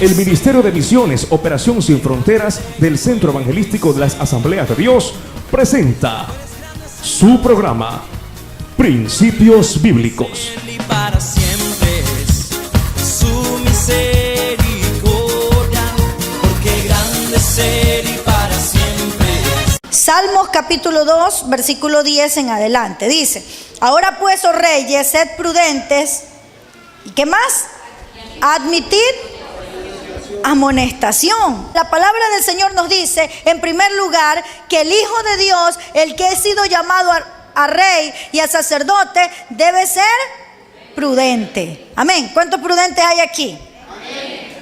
El Ministerio de Misiones, Operación Sin Fronteras del Centro Evangelístico de las Asambleas de Dios presenta su programa Principios Bíblicos. Y para siempre es su misericordia, porque grande es Él y para siempre es. Salmos capítulo 2, versículo 10 en adelante. Dice: ahora pues, oh reyes, sed prudentes. ¿Y qué más? Admitid amonestación. La palabra del Señor nos dice, en primer lugar, que el Hijo de Dios, el que ha sido llamado a rey y a sacerdote, debe ser prudente. Amén. ¿Cuántos prudentes hay aquí? Amén.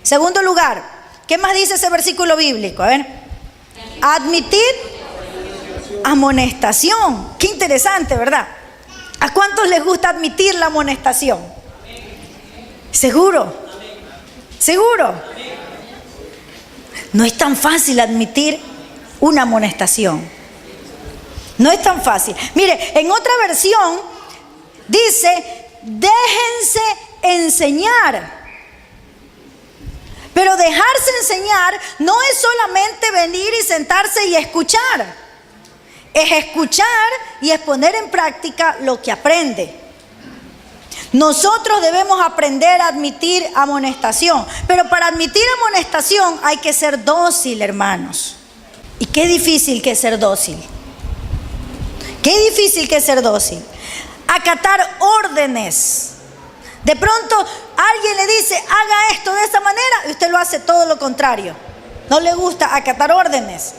Segundo lugar, ¿qué más dice ese versículo bíblico? A ver. Admitid amonestación. Qué interesante, ¿verdad? ¿A cuántos les gusta admitir la amonestación? ¿Seguro? ¿Seguro? No es tan fácil admitir una amonestación. No es tan fácil. Mire, en otra versión dice: déjense enseñar. Pero dejarse enseñar no es solamente venir y sentarse y escuchar. Es escuchar y es poner en práctica lo que aprende. Nosotros debemos aprender a admitir amonestación. Pero para admitir amonestación hay que ser dócil, hermanos. Y qué difícil que es ser dócil. Qué difícil que es ser dócil. Acatar órdenes. De pronto alguien le dice: haga esto de esta manera, y usted lo hace todo lo contrario. No le gusta acatar órdenes.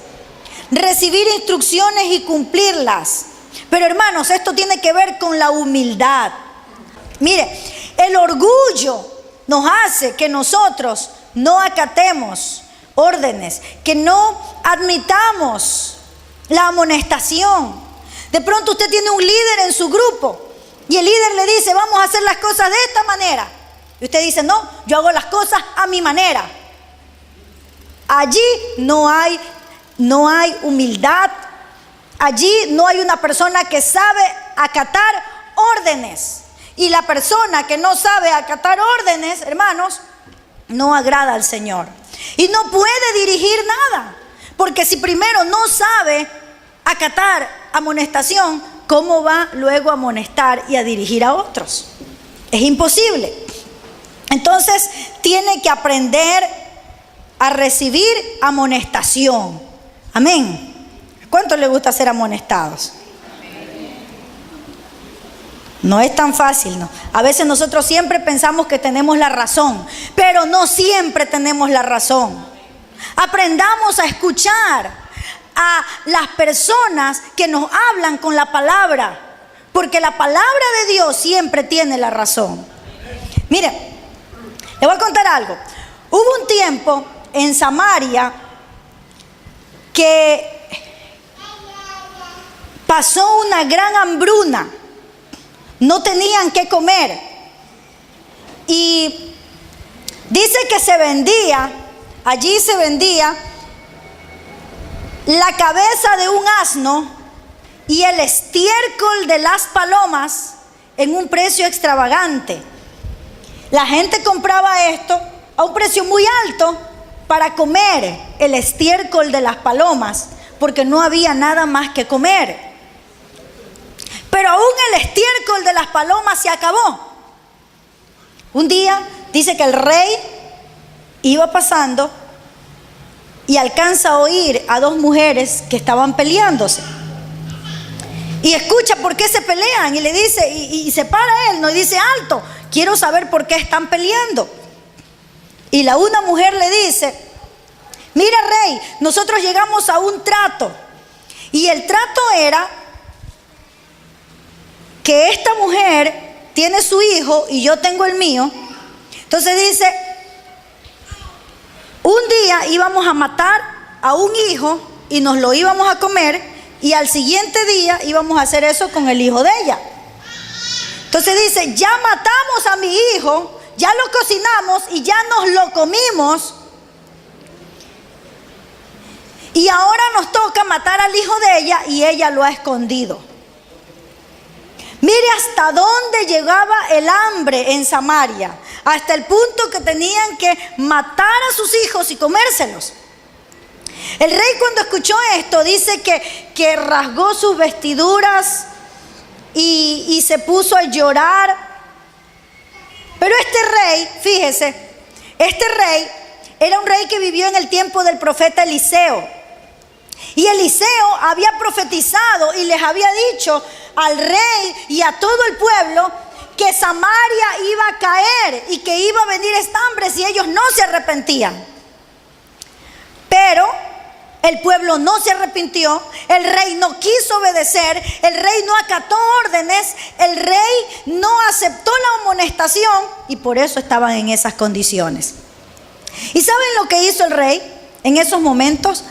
Recibir instrucciones y cumplirlas. Pero hermanos, esto tiene que ver con la humildad. Mire, el orgullo nos hace que nosotros no acatemos órdenes, que no admitamos la amonestación. De pronto usted tiene un líder en su grupo y el líder le dice: vamos a hacer las cosas de esta manera. Y usted dice: no, yo hago las cosas a mi manera. Allí no hay humildad. Allí no hay una persona que sabe acatar órdenes. Y la persona que no sabe acatar órdenes, hermanos, no agrada al Señor. Y no puede dirigir nada. Porque si primero no sabe acatar amonestación, ¿cómo va luego a amonestar y a dirigir a otros? Es imposible. Entonces, tiene que aprender a recibir amonestación. Amén. ¿Cuánto le gusta ser amonestados? No es tan fácil, ¿no? A veces nosotros siempre pensamos que tenemos la razón, pero no siempre tenemos la razón. Aprendamos a escuchar a las personas que nos hablan con la palabra, porque la palabra de Dios siempre tiene la razón. Mire, le voy a contar algo. Hubo un tiempo en Samaria que pasó una gran hambruna. No tenían qué comer. Y dice que allí se vendía la cabeza de un asno y el estiércol de las palomas en un precio extravagante. La gente compraba esto a un precio muy alto para comer el estiércol de las palomas, porque no había nada más que comer. Pero aún el estiércol de las palomas se acabó. Un día dice que el rey iba pasando y alcanza a oír a dos mujeres que estaban peleándose. Y escucha por qué se pelean y le dice, y se para él, ¿no? Y dice: alto, quiero saber por qué están peleando. Y una mujer le dice: mira, rey, nosotros llegamos a un trato. Y el trato era que esta mujer tiene su hijo y yo tengo el mío. Entonces dice: un día íbamos a matar a un hijo y nos lo íbamos a comer, y al siguiente día íbamos a hacer eso con el hijo de ella. Entonces dice: ya matamos a mi hijo, ya lo cocinamos y ya nos lo comimos, y ahora nos toca matar al hijo de ella y ella lo ha escondido. Mire hasta dónde llegaba el hambre en Samaria, hasta el punto que tenían que matar a sus hijos y comérselos. El rey, cuando escuchó esto, dice que rasgó sus vestiduras y se puso a llorar. Pero este rey, fíjese, este rey era un rey que vivió en el tiempo del profeta Eliseo. Y Eliseo había profetizado y les había dicho al rey y a todo el pueblo que Samaria iba a caer y que iba a venir esta hambre si ellos no se arrepentían. Pero el pueblo no se arrepintió, el rey no quiso obedecer, el rey no acató órdenes, el rey no aceptó la amonestación y por eso estaban en esas condiciones. ¿Y saben lo que hizo el rey en esos momentos?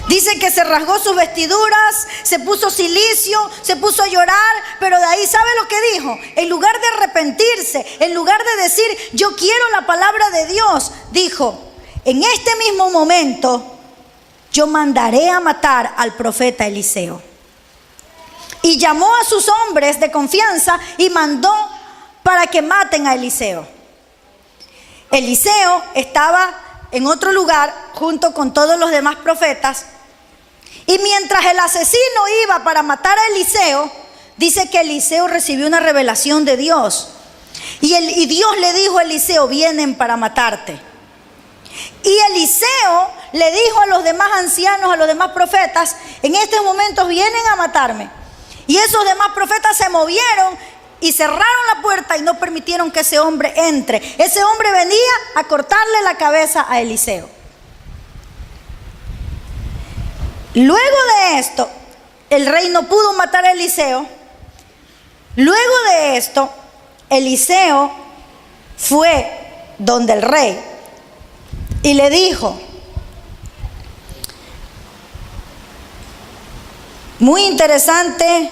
Dice que se rasgó sus vestiduras, se puso cilicio, se puso a llorar, pero de ahí, ¿sabe lo que dijo? En lugar de arrepentirse, en lugar de decir, yo quiero la palabra de Dios, dijo, en este mismo momento, yo mandaré a matar al profeta Eliseo. Y llamó a sus hombres de confianza y mandó para que maten a Eliseo. Eliseo estaba en otro lugar junto con todos los demás profetas. Y mientras el asesino iba para matar a Eliseo, dice que Eliseo recibió una revelación de Dios. Y Dios le dijo a Eliseo, vienen para matarte. Y Eliseo le dijo a los demás ancianos, a los demás profetas, en estos momentos vienen a matarme. Y esos demás profetas se movieron y cerraron la puerta y no permitieron que ese hombre entre. Ese hombre venía a cortarle la cabeza a Eliseo. Luego de esto, el rey no pudo matar a Eliseo. Luego de esto, Eliseo fue donde el rey y le dijo, muy interesante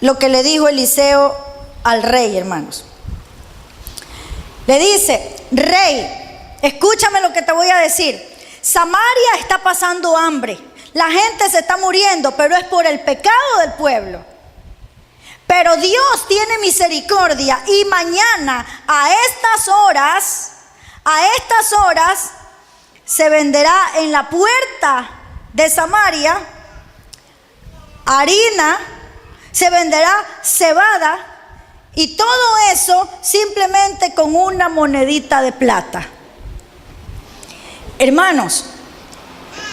lo que le dijo Eliseo al rey, hermanos. Le dice, rey, escúchame lo que te voy a decir. Samaria está pasando hambre. La gente se está muriendo, pero es por el pecado del pueblo. Pero Dios tiene misericordia y mañana a estas horas se venderá en la puerta de Samaria harina, se venderá cebada y todo eso simplemente con una monedita de plata. Hermanos,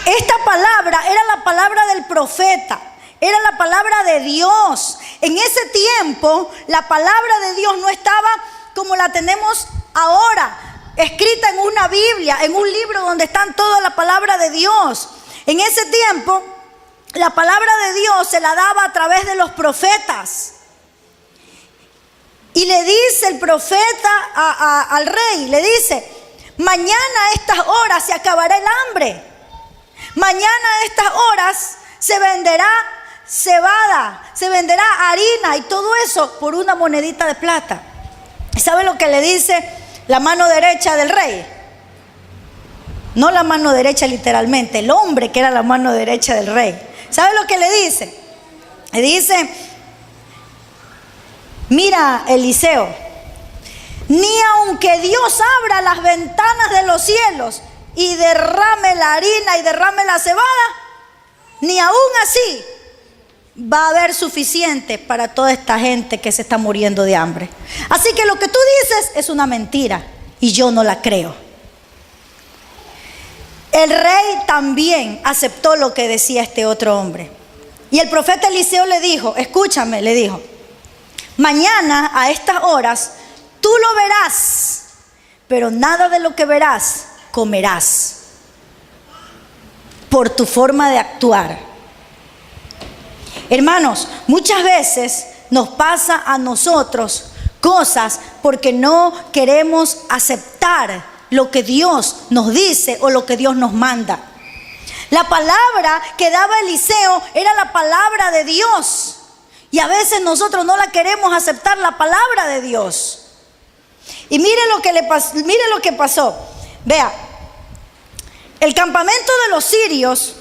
esta palabra era la palabra del profeta, era la palabra de Dios. En ese tiempo la palabra de Dios no estaba como la tenemos ahora, escrita en una Biblia, en un libro donde están toda la palabra de Dios. En ese tiempo la palabra de Dios se la daba a través de los profetas. Y le dice el profeta al rey, le dice, mañana a estas horas se acabará el hambre. Mañana a estas horas se venderá cebada, se venderá harina y todo eso por una monedita de plata. ¿Sabe lo que le dice la mano derecha del rey? No la mano derecha literalmente, el hombre que era la mano derecha del rey. ¿Sabe lo que le dice? Le dice, mira, Eliseo, ni aunque Dios abra las ventanas de los cielos y derrame la harina y derrame la cebada, ni aún así va a haber suficiente para toda esta gente que se está muriendo de hambre. Así que lo que tú dices es una mentira y yo no la creo. El rey también aceptó lo que decía este otro hombre. Y el profeta Eliseo le dijo, escúchame, le dijo, mañana a estas horas tú lo verás, pero nada de lo que verás comerás por tu forma de actuar. Hermanos, muchas veces nos pasa a nosotros cosas porque no queremos aceptar lo que Dios nos dice o lo que Dios nos manda. La palabra que daba Eliseo era la palabra de Dios y a veces nosotros no la queremos aceptar, la palabra de Dios. Y mire lo que pasó. Vea, el campamento de los sirios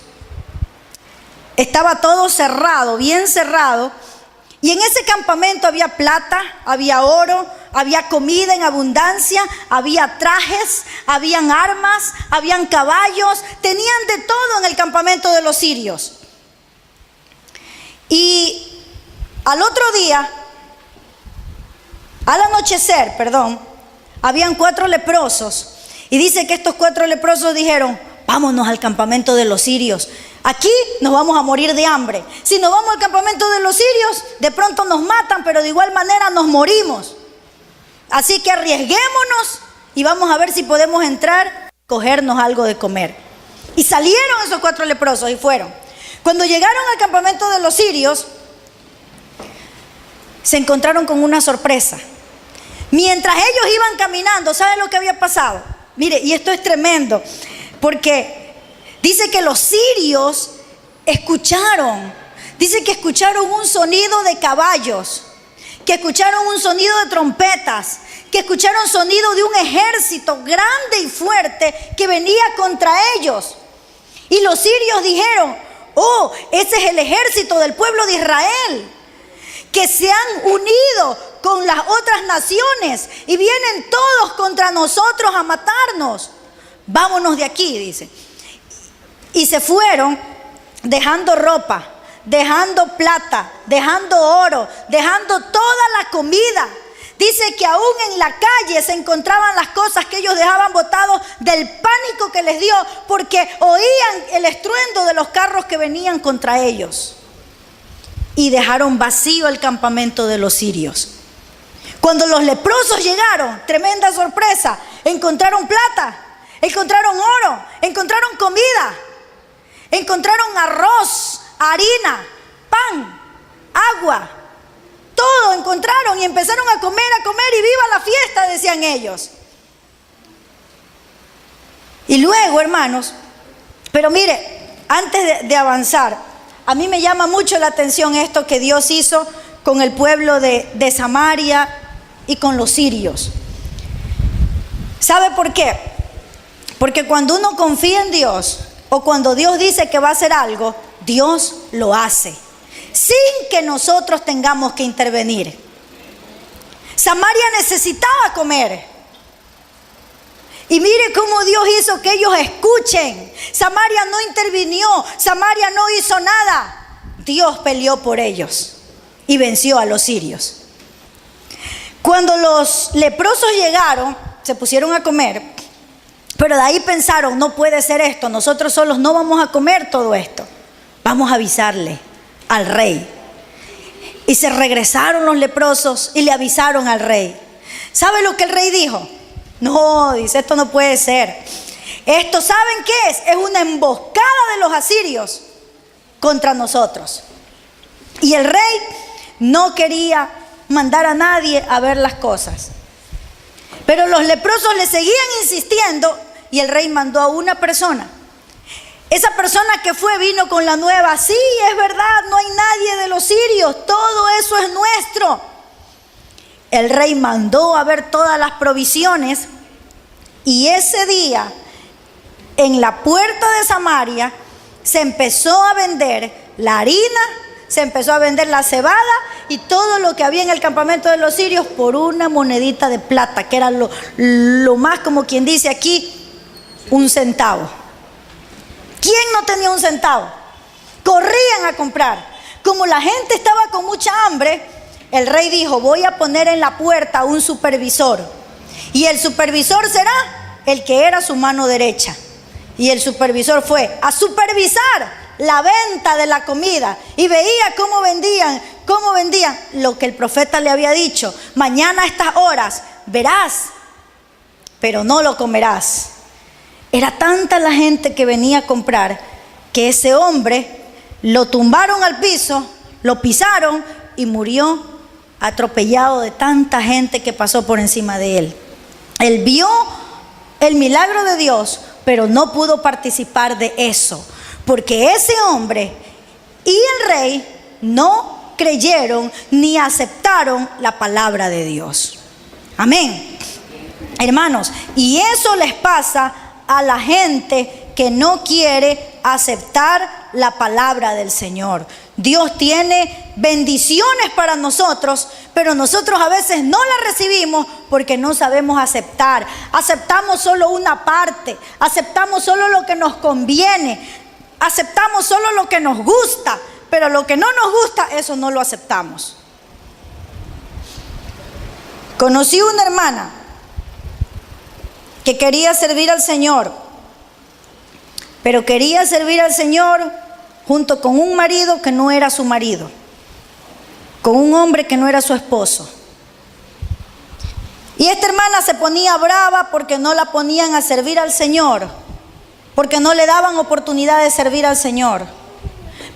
estaba todo cerrado, bien cerrado, Y en ese campamento había plata, había oro, había comida en abundancia, había trajes, habían armas, habían caballos, tenían de todo en el campamento de los sirios. Y al otro día, al anochecer, habían 4 leprosos. Y dice que estos 4 leprosos dijeron: vámonos al campamento de los sirios. Aquí nos vamos a morir de hambre. Si nos vamos al campamento de los sirios, de pronto nos matan, pero de igual manera nos morimos. Así que arriesguémonos y vamos a ver si podemos entrar, cogernos algo de comer. Y salieron esos 4 leprosos y fueron. Cuando llegaron al campamento de los sirios, se encontraron con una sorpresa. Mientras ellos iban caminando, ¿saben lo que había pasado? Mire, y esto es tremendo, porque dice que los sirios escucharon, dice que escucharon un sonido de caballos, que escucharon un sonido de trompetas, que escucharon sonido de un ejército grande y fuerte que venía contra ellos. Y los sirios dijeron: oh, ese es el ejército del pueblo de Israel, que se han unido con las otras naciones y vienen todos contra nosotros a matarnos. Vámonos de aquí, dice. Y se fueron dejando ropa, dejando plata, dejando oro, dejando toda la comida. Dice que aún en la calle se encontraban las cosas que ellos dejaban botados del pánico que les dio, porque oían el estruendo de los carros que venían contra ellos. Y dejaron vacío el campamento de los sirios. Cuando los leprosos llegaron, tremenda sorpresa, encontraron plata, encontraron oro, encontraron comida, encontraron arroz, harina, pan, agua, todo encontraron y empezaron a comer y viva la fiesta, decían ellos. Y luego, hermanos, pero mire, antes de avanzar, a mí me llama mucho la atención esto que Dios hizo con el pueblo de Samaria y con los sirios. ¿Sabe por qué? Porque cuando uno confía en Dios, o cuando Dios dice que va a hacer algo, Dios lo hace, sin que nosotros tengamos que intervenir. Samaria necesitaba comer. Y mire cómo Dios hizo que ellos escuchen. Samaria no intervinió, Samaria no hizo nada. Dios peleó por ellos y venció a los sirios. Cuando los leprosos llegaron, se pusieron a comer, pero de ahí pensaron: no puede ser esto, nosotros solos no vamos a comer todo esto, vamos a avisarle al rey. Y se regresaron los leprosos y le avisaron al rey. ¿Sabe lo que el rey dijo? No, dice, esto no puede ser. Esto, ¿saben qué es? Es una emboscada de los asirios contra nosotros. Y el rey no quería mandar a nadie a ver las cosas. Pero los leprosos le seguían insistiendo y el rey mandó a una persona. Esa persona que fue vino con la nueva: sí, es verdad, no hay nadie de los sirios, todo eso es nuestro. El rey mandó a ver todas las provisiones y ese día en la puerta de Samaria se empezó a vender la harina, se empezó a vender la cebada y todo lo que había en el campamento de los sirios por una monedita de plata, que era lo más, como quien dice aquí, un centavo. ¿Quién no tenía un centavo? Corrían a comprar. Como la gente estaba con mucha hambre, el rey dijo: voy a poner en la puerta un supervisor. Y el supervisor será el que era su mano derecha. Y el supervisor fue a supervisar la venta de la comida y veía cómo vendían lo que el profeta le había dicho: mañana a estas horas verás, pero no lo comerás. Era tanta la gente que venía a comprar que ese hombre lo tumbaron al piso, lo pisaron y murió atropellado de tanta gente que pasó por encima de él. Él vio el milagro de Dios, pero no pudo participar de eso, porque ese hombre y el rey no creyeron ni aceptaron la palabra de Dios. Amén, hermanos, y eso les pasa a la gente que no quiere aceptar la palabra del Señor. Dios tiene bendiciones para nosotros, pero nosotros a veces no las recibimos porque no sabemos aceptar. Aceptamos solo una parte, aceptamos solo lo que nos conviene, aceptamos solo lo que nos gusta, pero lo que no nos gusta, eso no lo aceptamos. Conocí una hermana que quería servir al Señor, pero quería servir al Señor junto con un marido que no era su marido, con un hombre que no era su esposo. Y esta hermana se ponía brava porque no la ponían a servir al Señor, porque no le daban oportunidad de servir al Señor.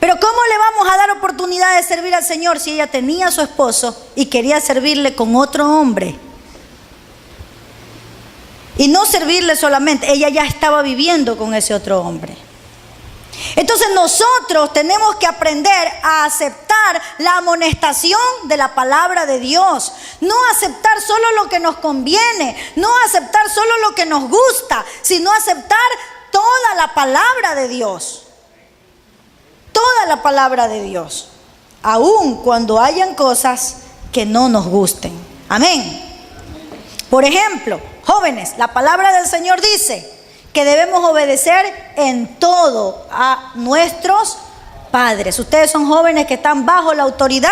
Pero ¿cómo le vamos a dar oportunidad de servir al Señor si ella tenía a su esposo y quería servirle con otro hombre? Y no servirle solamente, ella ya estaba viviendo con ese otro hombre. Entonces nosotros tenemos que aprender a aceptar la amonestación de la palabra de Dios. No aceptar solo lo que nos conviene, no aceptar solo lo que nos gusta, sino aceptar toda la palabra de Dios. Toda la palabra de Dios, aun cuando hayan cosas que no nos gusten. Amén. Por ejemplo, jóvenes, la palabra del Señor dice que debemos obedecer en todo a nuestros padres. Ustedes son jóvenes que están bajo la autoridad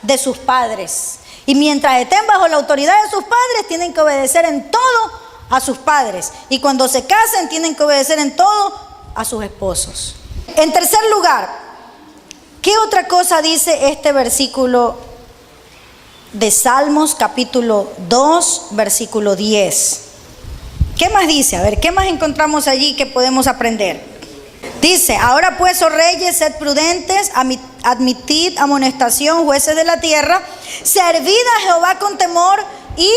de sus padres. Y mientras estén bajo la autoridad de sus padres, tienen que obedecer en todo a sus padres. Y cuando se casen, tienen que obedecer en todo a sus esposos. En tercer lugar, ¿qué otra cosa dice este versículo de Salmos capítulo 2, versículo 10? ¿Qué más dice? A ver, ¿qué más encontramos allí que podemos aprender? Dice, ahora pues, oh reyes, sed prudentes, admitid amonestación, jueces de la tierra, servid a Jehová con temor y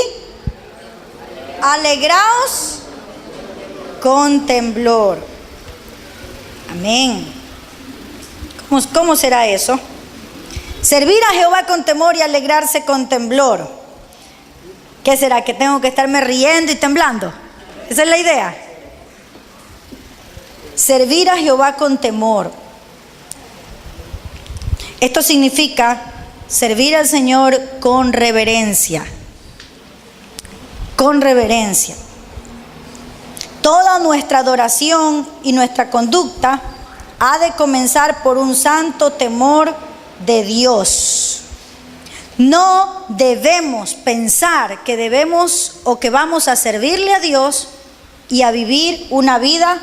alegraos con temblor. Amén. ¿Cómo será eso? Servir a Jehová con temor y alegrarse con temblor. ¿Qué será? ¿Que tengo que estarme riendo y temblando? Esa es la idea. Servir a Jehová con temor. Esto significa servir al Señor con reverencia. Con reverencia. Toda nuestra adoración y nuestra conducta ha de comenzar por un santo temor de Dios. No debemos pensar que debemos o que vamos a servirle a Dios y a vivir una vida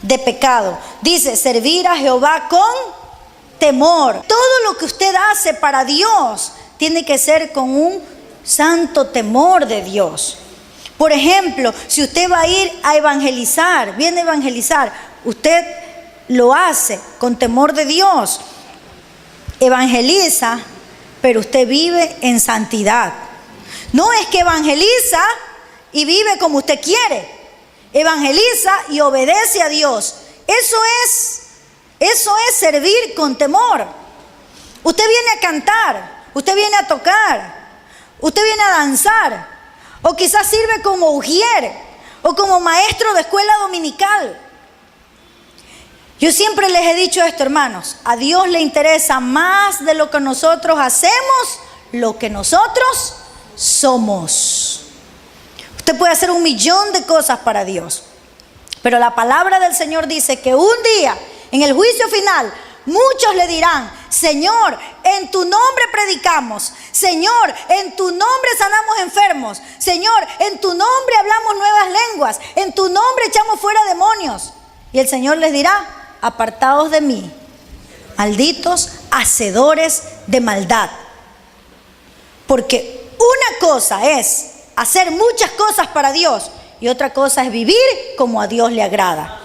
de pecado. Dice, servir a Jehová con temor. Todo lo que usted hace para Dios tiene que ser con un santo temor de Dios. Por ejemplo, si usted va a ir a evangelizar, viene a evangelizar, usted lo hace con temor de Dios. Evangeliza, pero usted vive en santidad. No es que evangeliza y vive como usted quiere. Evangeliza y obedece a Dios. Eso es servir con temor. Usted viene a cantar, usted viene a tocar, usted viene a danzar, o quizás sirve como ujier o como maestro de escuela dominical. Yo siempre les he dicho esto, hermanos, a Dios le interesa más de lo que nosotros hacemos, lo que nosotros somos. Usted puede hacer 1.000.000 de cosas para Dios, pero la palabra del Señor dice que un día, en el juicio final, muchos le dirán, Señor, en tu nombre predicamos, Señor, en tu nombre sanamos enfermos, Señor, en tu nombre hablamos nuevas lenguas, en tu nombre echamos fuera demonios. Y el Señor les dirá, apartados de mí, malditos hacedores de maldad. Porque una cosa es hacer muchas cosas para Dios y otra cosa es vivir como a Dios le agrada.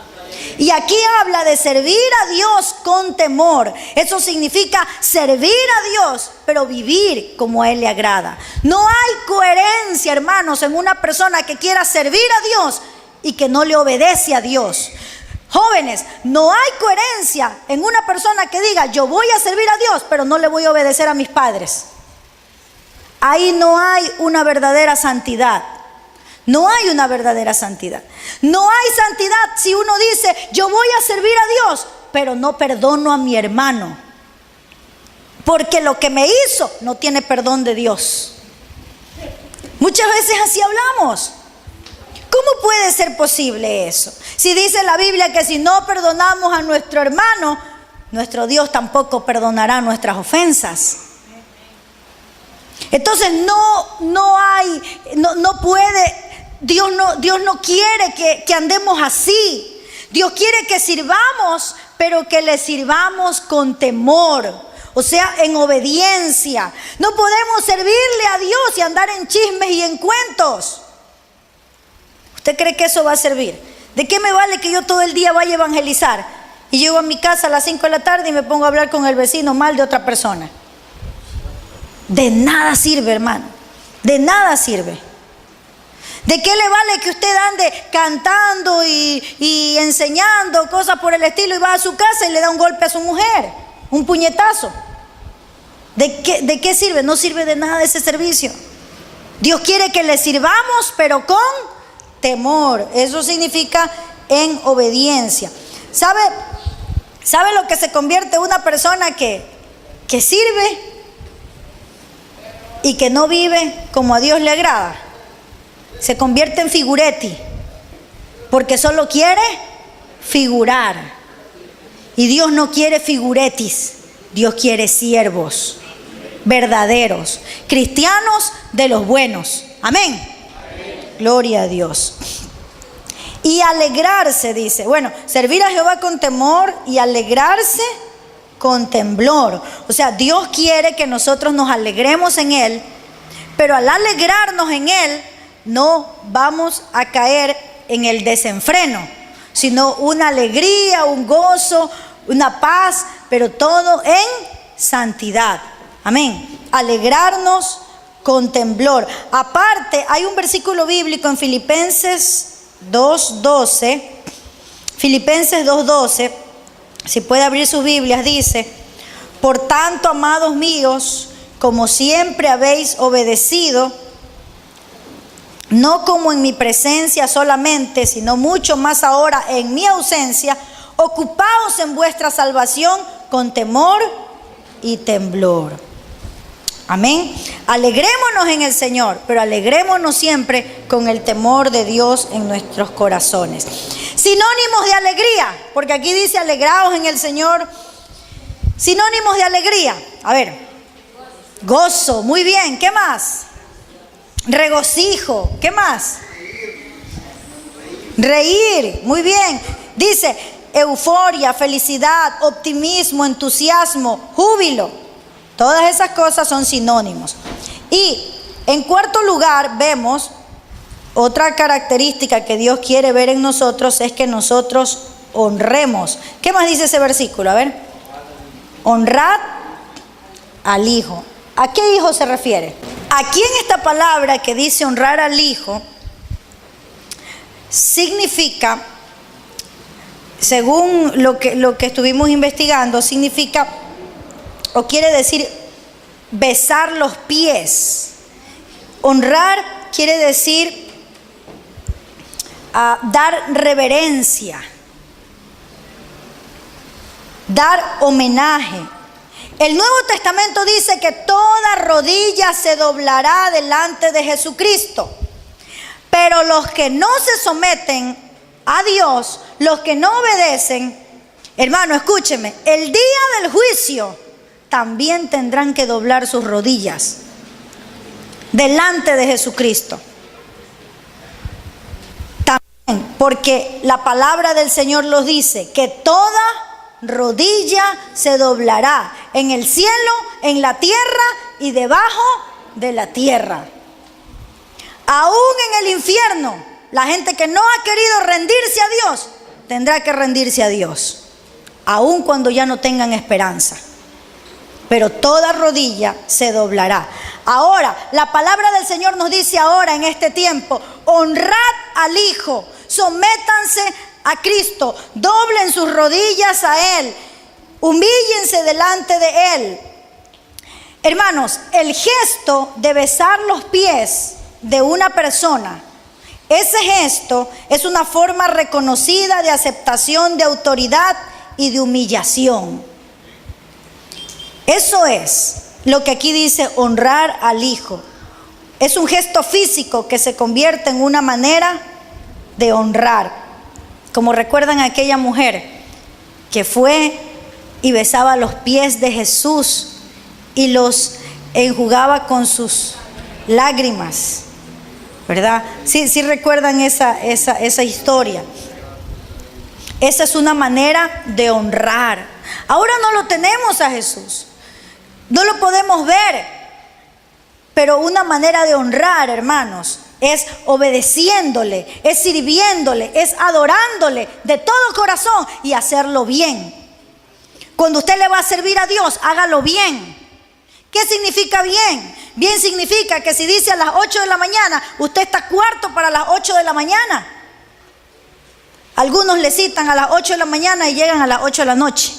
Y aquí habla de servir a Dios con temor. Eso significa servir a Dios, pero vivir como a Él le agrada. No hay coherencia, hermanos, en una persona que quiera servir a Dios y que no le obedece a Dios. Jóvenes, no hay coherencia en una persona que diga, yo voy a servir a Dios, pero no le voy a obedecer a mis padres. Ahí no hay una verdadera santidad. No hay una verdadera santidad. No hay santidad si uno dice, yo voy a servir a Dios, pero no perdono a mi hermano, porque lo que me hizo no tiene perdón de Dios. Muchas veces así hablamos. ¿Cómo puede ser posible eso? Si dice la Biblia que si no perdonamos a nuestro hermano, nuestro Dios tampoco perdonará nuestras ofensas. Entonces no puede, Dios no quiere que andemos así. Dios quiere que sirvamos, pero que le sirvamos con temor, o sea, en obediencia. No podemos servirle a Dios y andar en chismes y en cuentos. ¿Usted cree que eso va a servir? ¿De qué me vale que yo todo el día vaya a evangelizar y llego a mi casa a las 5 de la tarde y me pongo a hablar con el vecino mal de otra persona? De nada sirve, hermano. De nada sirve. ¿De qué le vale que usted ande cantando y enseñando cosas por el estilo y va a su casa y le da un golpe a su mujer? Un puñetazo. ¿De qué sirve? No sirve de nada ese servicio. Dios quiere que le sirvamos, pero con temor. Eso significa en obediencia. ¿Sabe lo que se convierte en una persona que sirve y que no vive como a Dios le agrada? Se convierte en figuretti, porque solo quiere figurar. Y Dios no quiere figuretis, Dios quiere siervos verdaderos, cristianos de los buenos. Amén. Gloria a Dios. Y alegrarse, dice, bueno, servir a Jehová con temor y alegrarse con temblor. O sea, Dios quiere que nosotros nos alegremos en Él, pero al alegrarnos en Él, no vamos a caer en el desenfreno, sino una alegría, un gozo, una paz, pero todo en santidad. Amén. Alegrarnos con temblor. Aparte, hay un versículo bíblico en Filipenses 2:12. Filipenses 2:12. Si puede abrir sus Biblias, dice: por tanto, amados míos, como siempre habéis obedecido, no como en mi presencia solamente, sino mucho más ahora en mi ausencia, ocupaos en vuestra salvación con temor y temblor. Amén. Alegrémonos en el Señor, pero alegrémonos siempre con el temor de Dios en nuestros corazones. Sinónimos de alegría, porque aquí dice alegraos en el Señor. Sinónimos de alegría. A ver, gozo, muy bien, ¿qué más? Regocijo, ¿qué más? Reír, muy bien. Dice euforia, felicidad, optimismo, entusiasmo, júbilo. Todas esas cosas son sinónimos. Y en cuarto lugar vemos otra característica que Dios quiere ver en nosotros, es que nosotros honremos. ¿Qué más dice ese versículo? A ver. Honrad al Hijo. ¿A qué hijo se refiere? Aquí en esta palabra que dice honrar al Hijo, significa, según lo que estuvimos investigando, significa o quiere decir besar los pies. Honrar quiere decir dar reverencia, dar homenaje. El Nuevo Testamento dice que toda rodilla se doblará delante de Jesucristo, pero los que no se someten a Dios, los que no obedecen, hermano, escúcheme, el día del juicio también tendrán que doblar sus rodillas delante de Jesucristo. También, porque la palabra del Señor los dice, que toda rodilla se doblará en el cielo, en la tierra y debajo de la tierra. Aún en el infierno, la gente que no ha querido rendirse a Dios, tendrá que rendirse a Dios, aún cuando ya no tengan esperanza. Pero toda rodilla se doblará. Ahora, la palabra del Señor nos dice ahora en este tiempo, honrad al Hijo, sométanse a Cristo, doblen sus rodillas a Él, humíllense delante de Él. Hermanos, el gesto de besar los pies de una persona Ese gesto es una forma reconocida de aceptación de autoridad y de humillación. Eso es lo que aquí dice honrar al Hijo. Es un gesto físico que se convierte en una manera de honrar. Como recuerdan a aquella mujer que fue y besaba los pies de Jesús y los enjugaba con sus lágrimas, ¿verdad? Sí recuerdan esa historia. Esa es una manera de honrar. Ahora no lo tenemos a Jesús, no lo podemos ver, pero una manera de honrar, hermanos, es obedeciéndole, es sirviéndole, es adorándole de todo corazón y hacerlo bien. Cuando usted le va a servir a Dios, hágalo bien. ¿Qué significa bien? Bien significa que si dice a las 8 de la mañana, usted está cuarto para las 8 de la mañana. Algunos le citan a las 8 de la mañana y llegan a las 8 de la noche.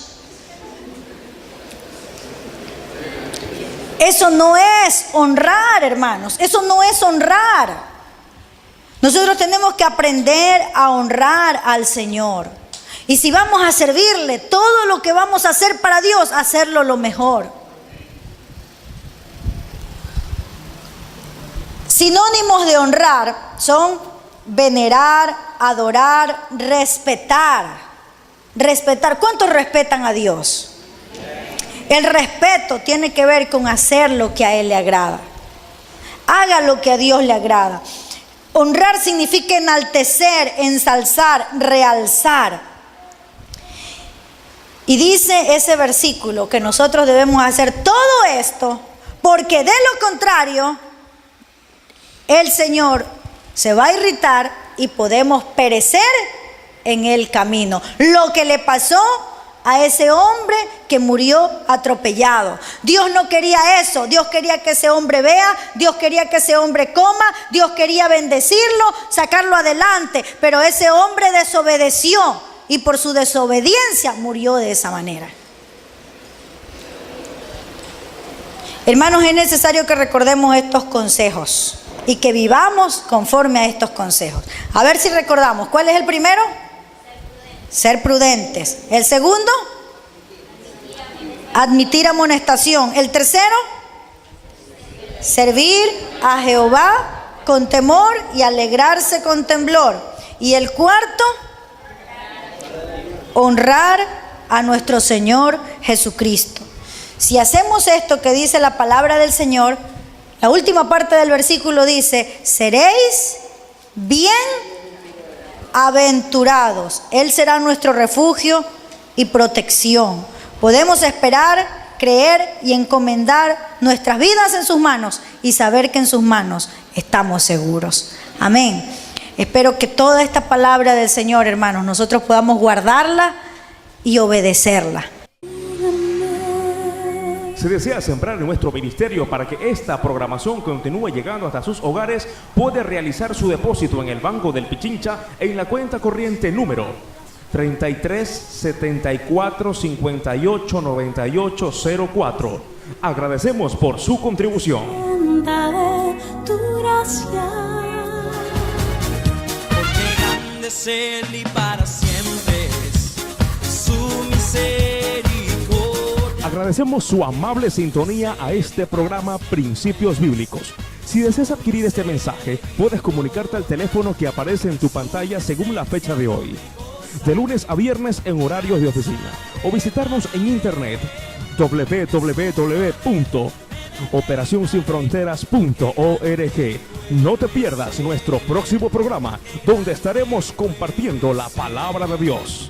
Eso no es honrar, hermanos. Eso no es honrar. Nosotros tenemos que aprender a honrar al Señor. Y si vamos a servirle, todo lo que vamos a hacer para Dios, hacerlo lo mejor. Sinónimos de honrar son venerar, adorar, respetar. Respetar. ¿Cuántos respetan a Dios? El respeto tiene que ver con hacer lo que a Él le agrada. Haga lo que a Dios le agrada. Honrar significa enaltecer, ensalzar, realzar. Y dice ese versículo que nosotros debemos hacer todo esto, porque de lo contrario, el Señor se va a irritar y podemos perecer en el camino. Lo que le pasó a ese hombre que murió atropellado. Dios no quería eso. Dios quería que ese hombre vea, Dios quería que ese hombre coma, Dios quería bendecirlo, sacarlo adelante, pero ese hombre desobedeció y por su desobediencia murió de esa manera. Hermanos, es necesario que recordemos estos consejos y que vivamos conforme a estos consejos. A ver si recordamos. ¿Cuál es el primero? Ser prudentes. El segundo, admitir amonestación. El tercero, servir a Jehová con temor y alegrarse con temblor. Y el cuarto, honrar a nuestro Señor Jesucristo. Si hacemos esto que dice la palabra del Señor, la última parte del versículo dice: seréis bienaventurados. Él será nuestro refugio y protección. Podemos esperar, creer y encomendar nuestras vidas en sus manos y saber que en sus manos estamos seguros. Amén. Espero que toda esta palabra del Señor, hermanos, nosotros podamos guardarla y obedecerla. Si desea sembrar en nuestro ministerio para que esta programación continúe llegando hasta sus hogares, puede realizar su depósito en el Banco del Pichincha en la cuenta corriente número 33 74 58 98 04. Agradecemos por su contribución. Tu gracia, porque grande es Él y para siempre es su misericordia. Agradecemos su amable sintonía a este programa Principios Bíblicos. Si deseas adquirir este mensaje, puedes comunicarte al teléfono que aparece en tu pantalla según la fecha de hoy, de lunes a viernes en horarios de oficina, o visitarnos en internet www.operacionsinfronteras.org. No te pierdas nuestro próximo programa, donde estaremos compartiendo la palabra de Dios.